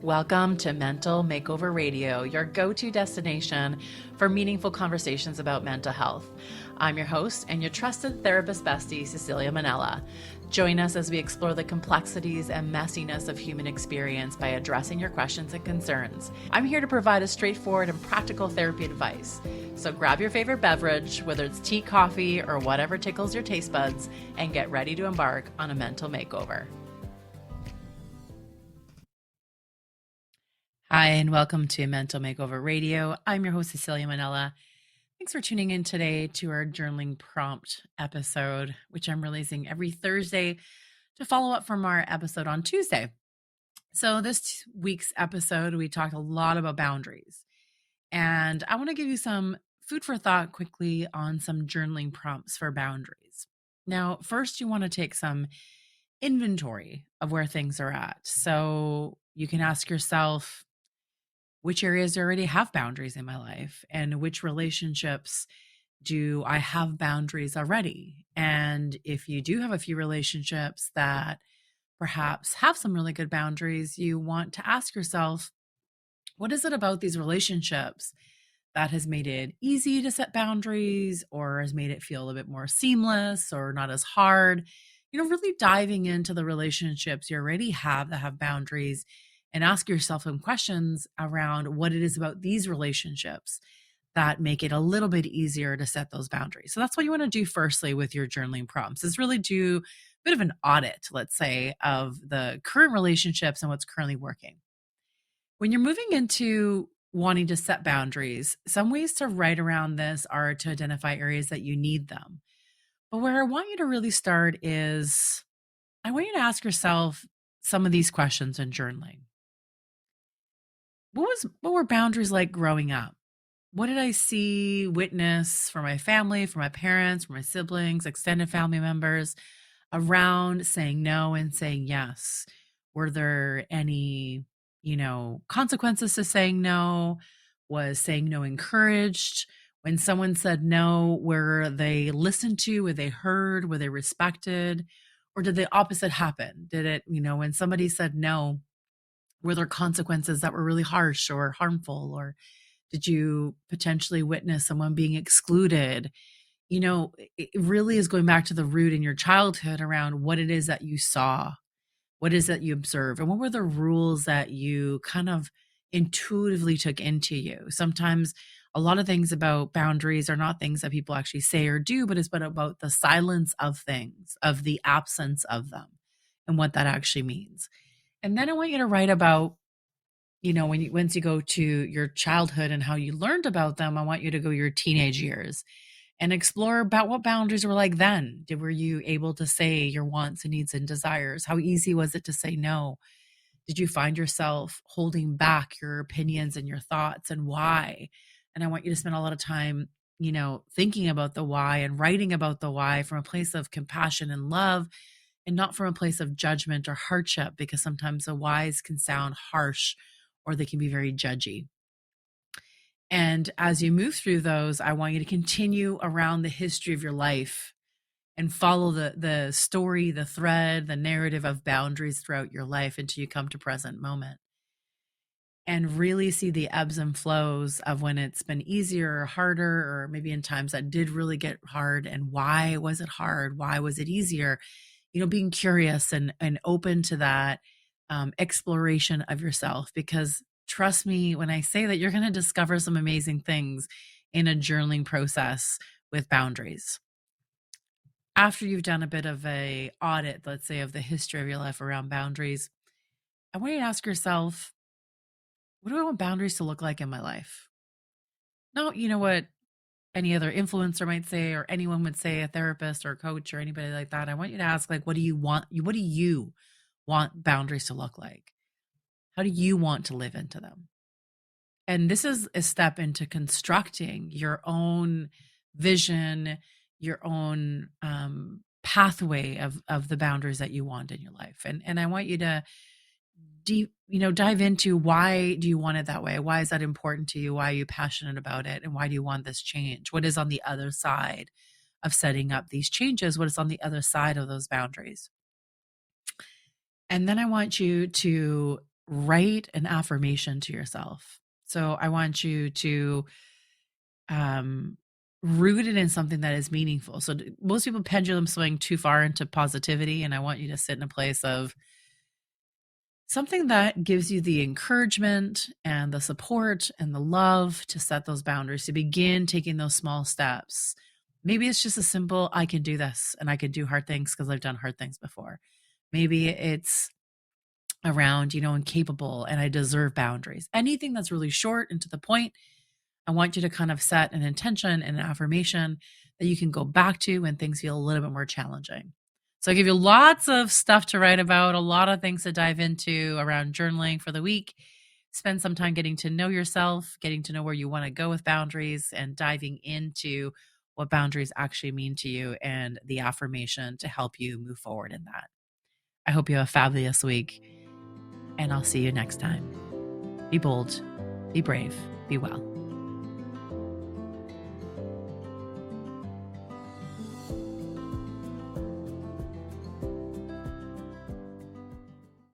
Welcome to Mental Makeover Radio, your go-to destination for meaningful conversations about mental health. I'm your host and your trusted therapist bestie, Cecilia Mannella. Join us as we explore the complexities and messiness of human experience by addressing your questions and concerns. I'm here to provide a straightforward and practical therapy advice. So grab your favorite beverage, whether it's tea, coffee, or whatever tickles your taste buds, and get ready to embark on a mental makeover. Hi, and welcome to Mental Makeover Radio. I'm your host, Cecilia Mannella. Thanks for tuning in today to our journaling prompt episode, which I'm releasing every Thursday to follow up from our episode on Tuesday. So this week's episode, we talked a lot about boundaries. And I want to give you some food for thought quickly on some journaling prompts for boundaries. Now, first, you want to take some inventory of where things are at. So you can ask yourself, which areas already have boundaries in my life, and which relationships do I have boundaries already? And if you do have a few relationships that perhaps have some really good boundaries, you want to ask yourself, what is it about these relationships that has made it easy to set boundaries, or has made it feel a bit more seamless or not as hard? Really diving into the relationships you already have that have boundaries, and ask yourself some questions around what it is about these relationships that make it a little bit easier to set those boundaries. So that's what you want to do firstly with your journaling prompts, is really do a bit of an audit, let's say, of the current relationships and what's currently working. When you're moving into wanting to set boundaries, some ways to write around this are to identify areas that you need them. But where I want you to really start is, I want you to ask yourself some of these questions in journaling. What were boundaries like growing up? What did I see, witness from my family, from my parents, from my siblings, extended family members around saying no and saying yes? Were there any, consequences to saying no? Was saying no encouraged? When someone said no, were they listened to? Were they heard? Were they respected? Or did the opposite happen? Did it, when somebody said no, were there consequences that were really harsh or harmful? Or did you potentially witness someone being excluded? It really is going back to the root in your childhood around what it is that you saw, what is that you observed, and what were the rules that you kind of intuitively took into you. Sometimes a lot of things about boundaries are not things that people actually say or do, but it's about the silence of things, of the absence of them, and what that actually means. And then I want you to write about, once you go to your childhood and how you learned about them, I want you to go your teenage years and explore about what boundaries were like then. Were you able to say your wants and needs and desires? How easy was it to say no? Did you find yourself holding back your opinions and your thoughts, and why? And I want you to spend a lot of time, thinking about the why and writing about the why from a place of compassion and love, and not from a place of judgment or hardship, because sometimes the whys can sound harsh or they can be very judgy. And as you move through those, I want you to continue around the history of your life and follow the story, the thread, the narrative of boundaries throughout your life until you come to present moment. And really see the ebbs and flows of when it's been easier or harder, or maybe in times that did really get hard, and why was it hard? Why was it easier? Being curious and open to that exploration of yourself, because trust me when I say that you're going to discover some amazing things in a journaling process with boundaries. After you've done a bit of a audit, let's say, of the history of your life around boundaries, I want you to ask yourself, what do I want boundaries to look like in my life? Not, what any other influencer might say, or anyone would say, a therapist or a coach or anybody like that. I want you to ask, what do you want? What do you want boundaries to look like? How do you want to live into them? And this is a step into constructing your own vision, your own pathway of the boundaries that you want in your life. And I want you to dive into, why do you want it that way? Why is that important to you? Why are you passionate about it? And why do you want this change? What is on the other side of setting up these changes? What is on the other side of those boundaries? And then I want you to write an affirmation to yourself. So I want you to um, root it in something that is meaningful. So most people pendulum swing too far into positivity, and I want you to sit in a place of something that gives you the encouragement and the support and the love to set those boundaries, to begin taking those small steps. Maybe it's just a simple, I can do this and I can do hard things because I've done hard things before. Maybe it's around, I'm capable and I deserve boundaries. Anything that's really short and to the point, I want you to kind of set an intention and an affirmation that you can go back to when things feel a little bit more challenging. So I give you lots of stuff to write about, a lot of things to dive into around journaling for the week. Spend some time getting to know yourself, getting to know where you want to go with boundaries, and diving into what boundaries actually mean to you and the affirmation to help you move forward in that. I hope you have a fabulous week, and I'll see you next time. Be bold, be brave, be well.